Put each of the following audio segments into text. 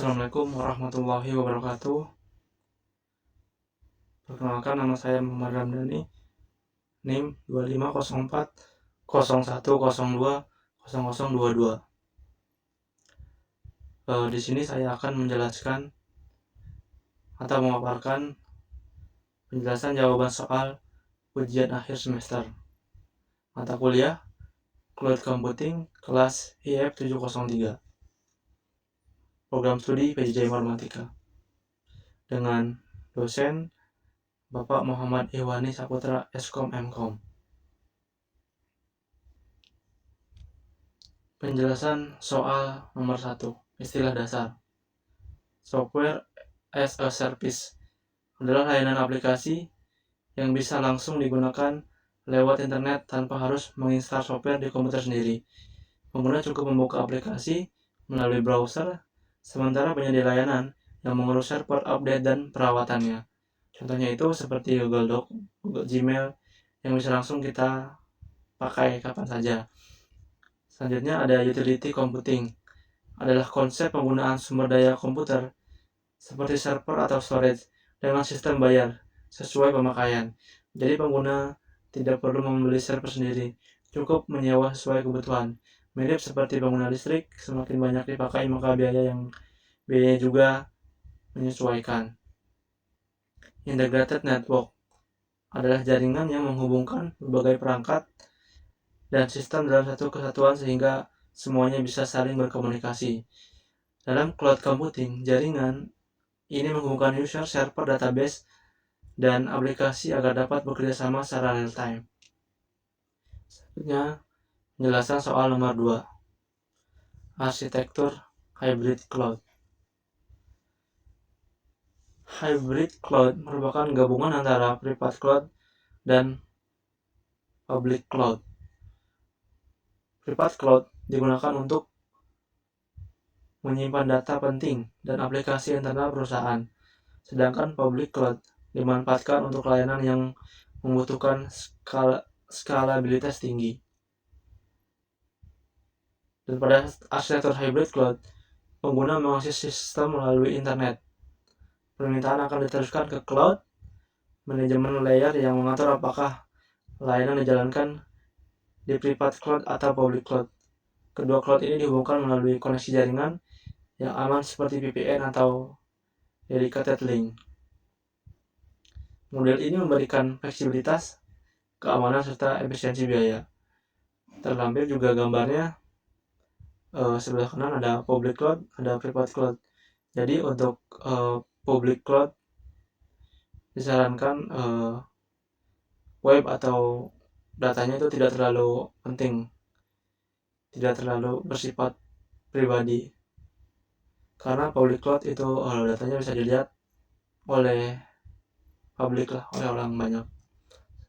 Assalamualaikum warahmatullahi wabarakatuh. Perkenalkan, nama saya Muhammad Ramdhani, NIM 250401020022. Di sini saya akan menjelaskan atau memaparkan penjelasan jawaban soal ujian akhir semester mata kuliah Cloud Computing kelas IF 703, program studi PJJ Informatika, dengan dosen Bapak Muhammad Iwani Saputra Eskom Mkom. Penjelasan soal nomor 1, istilah dasar. Software as a service adalah layanan aplikasi yang bisa langsung digunakan lewat internet tanpa harus menginstal software di komputer sendiri. Pengguna cukup membuka aplikasi melalui browser, sementara penyedia layanan yang mengurus server, update, dan perawatannya. Contohnya itu seperti Google Doc, Google Gmail, yang bisa langsung kita pakai kapan saja. Selanjutnya ada utility computing, adalah konsep penggunaan sumber daya komputer seperti server atau storage dengan sistem bayar sesuai pemakaian. Jadi pengguna tidak perlu membeli server sendiri, cukup menyewa sesuai kebutuhan. Mirip seperti pengguna listrik, semakin banyak dipakai maka biaya juga menyesuaikan. Integrated network adalah jaringan yang menghubungkan berbagai perangkat dan sistem dalam satu kesatuan sehingga semuanya bisa saling berkomunikasi. Dalam cloud computing, jaringan ini menghubungkan user, server, database, dan aplikasi agar dapat bekerja sama secara real time. Selanjutnya, penjelasan soal nomor 2, arsitektur hybrid cloud. Hybrid cloud merupakan gabungan antara private cloud dan public cloud. Private cloud digunakan untuk menyimpan data penting dan aplikasi internal perusahaan, sedangkan public cloud dimanfaatkan untuk layanan yang membutuhkan skalabilitas tinggi. Dan pada arsitektur hybrid cloud, pengguna mengakses sistem melalui internet. Permintaan akan diteruskan ke cloud, manajemen layer yang mengatur apakah layanan dijalankan di private cloud atau public cloud. Kedua cloud ini dihubungkan melalui koneksi jaringan yang aman seperti VPN atau dedicated link. Model ini memberikan fleksibilitas, keamanan, serta efisiensi biaya. Terlampir juga gambarnya, sebelah kanan ada public cloud, ada private cloud. Jadi untuk public cloud disarankan web atau datanya itu tidak terlalu penting, tidak terlalu bersifat pribadi, karena public cloud itu datanya bisa dilihat oleh publik lah, oleh orang banyak.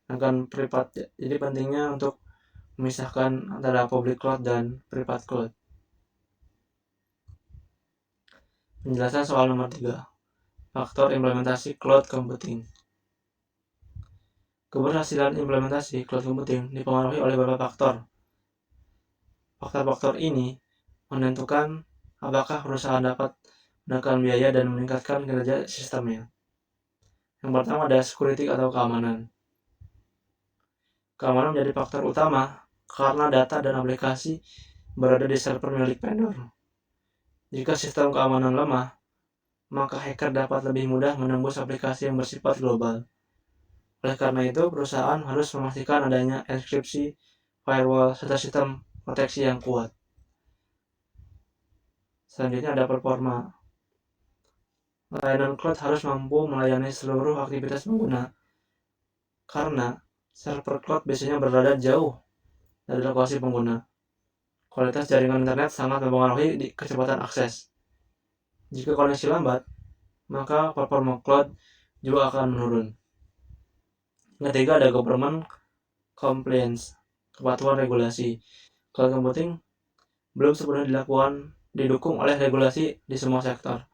Sedangkan private, jadi pentingnya untuk memisahkan antara public cloud dan private cloud. Penjelasan soal nomor 3, faktor implementasi cloud computing. Keberhasilan implementasi cloud computing dipengaruhi oleh beberapa faktor. Faktor-faktor ini menentukan apakah perusahaan dapat menekan biaya dan meningkatkan kinerja sistemnya. Yang pertama ada security atau keamanan. Keamanan menjadi faktor utama karena data dan aplikasi berada di server milik vendor. Jika sistem keamanan lemah, maka hacker dapat lebih mudah menembus aplikasi yang bersifat global. Oleh karena itu, perusahaan harus memastikan adanya enkripsi, firewall, serta sistem proteksi yang kuat. Selanjutnya ada performa. Layanan cloud harus mampu melayani seluruh aktivitas pengguna, karena server cloud biasanya berada jauh dari lokasi pengguna. Kualitas jaringan internet sangat mempengaruhi kecepatan akses. Jika koneksi lambat, maka performa cloud juga akan menurun. Ketiga ada government compliance, kepatuhan regulasi. Cloud computing belum sepenuhnya didukung oleh regulasi di semua sektor.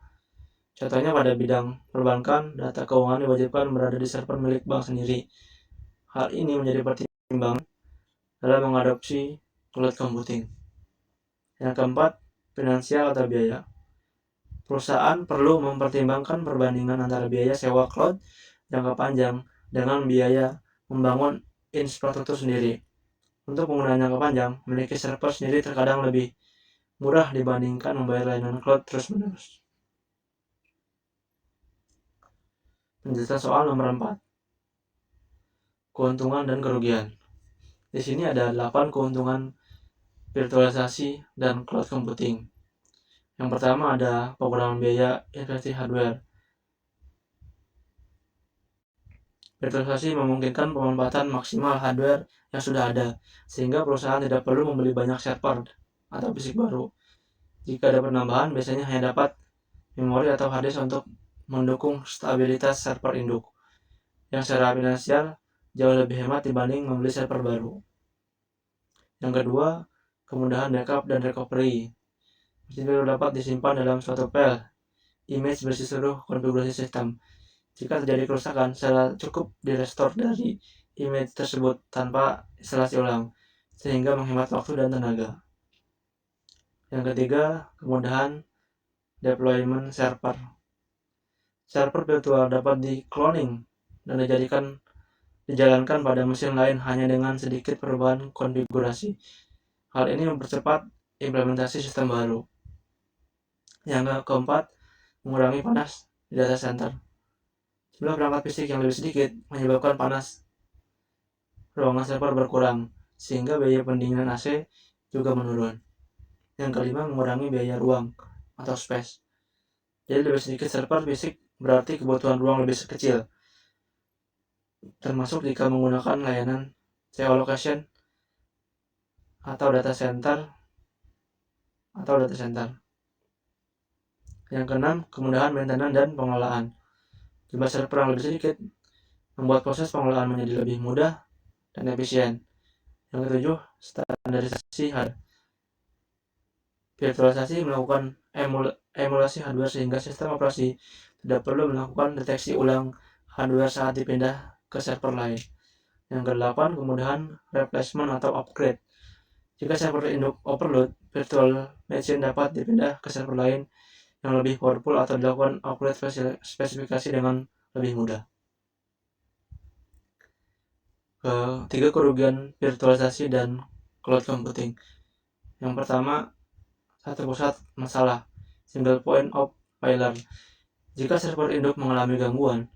Contohnya pada bidang perbankan, data keuangan diwajibkan berada di server milik bank sendiri. Hal ini menjadi pertimbangan dalam mengadopsi cloud computing. Yang keempat, finansial atau biaya. Perusahaan perlu mempertimbangkan perbandingan antara biaya sewa cloud jangka panjang dengan biaya membangun infrastruktur sendiri. Untuk penggunaan jangka panjang, memiliki server sendiri terkadang lebih murah dibandingkan membayar layanan cloud terus-menerus. Penjelasan soal nomor 4. Keuntungan dan kerugian. Di sini ada 8 keuntungan virtualisasi dan cloud computing. Yang pertama ada pengurangan biaya investasi hardware. Virtualisasi memungkinkan pemanfaatan maksimal hardware yang sudah ada, sehingga perusahaan tidak perlu membeli banyak server atau fisik baru. Jika ada penambahan, biasanya hanya dapat memori atau hard disk untuk mendukung stabilitas server induk, yang secara finansial jauh lebih hemat dibanding membeli server baru. Yang kedua, kemudahan backup dan recovery. Mesin baru dapat disimpan dalam suatu file image berisi seluruh konfigurasi sistem. Jika terjadi kerusakan, secara cukup direstore dari image tersebut tanpa instalasi ulang, sehingga menghemat waktu dan tenaga. Yang ketiga, kemudahan deployment server. Server virtual dapat di-cloning dan dijalankan pada mesin lain hanya dengan sedikit perubahan konfigurasi. Hal ini mempercepat implementasi sistem baru. Yang keempat, mengurangi panas di data center. Jumlah perangkat fisik yang lebih sedikit menyebabkan panas ruangan server berkurang, sehingga biaya pendinginan AC juga menurun. Yang kelima, mengurangi biaya ruang atau space. Jadi lebih sedikit server fisik berarti kebutuhan ruang lebih kecil, termasuk jika menggunakan layanan CO location atau data center. Yang keenam, kemudahan maintenance dan pengelolaan. Jumlah server yang lebih sedikit membuat proses pengelolaan menjadi lebih mudah dan efisien. Yang ketujuh, standarisasi hardware. Virtualisasi melakukan emulasi hardware sehingga sistem operasi tidak perlu melakukan deteksi ulang hardware saat dipindah ke server lain. Yang kedelapan, kemudahan replacement atau upgrade. Jika server induk overload, virtual machine dapat dipindah ke server lain yang lebih powerful atau dilakukan upgrade spesifikasi dengan lebih mudah. Ketiga, kerugian virtualisasi dan cloud computing. Yang pertama, satu pusat masalah, single point of failure. Jika server induk mengalami gangguan,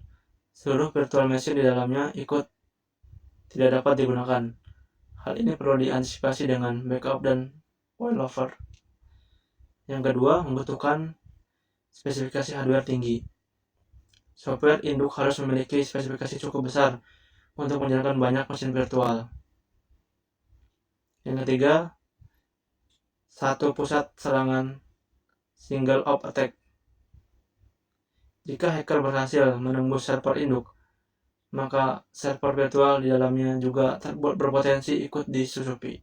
seluruh virtual machine di dalamnya tidak dapat digunakan. Hal ini perlu diantisipasi dengan backup dan failover. Yang kedua, membutuhkan spesifikasi hardware tinggi. Software induk harus memiliki spesifikasi cukup besar untuk menjalankan banyak mesin virtual. Yang ketiga, satu pusat serangan, single op attack. Jika hacker berhasil menembus server induk, maka server virtual di dalamnya juga berpotensi ikut disusupi.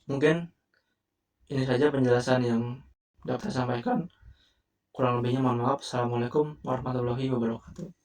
Mungkin ini saja penjelasan yang dapat saya sampaikan. Kurang lebihnya mohon maaf. Assalamualaikum warahmatullahi wabarakatuh.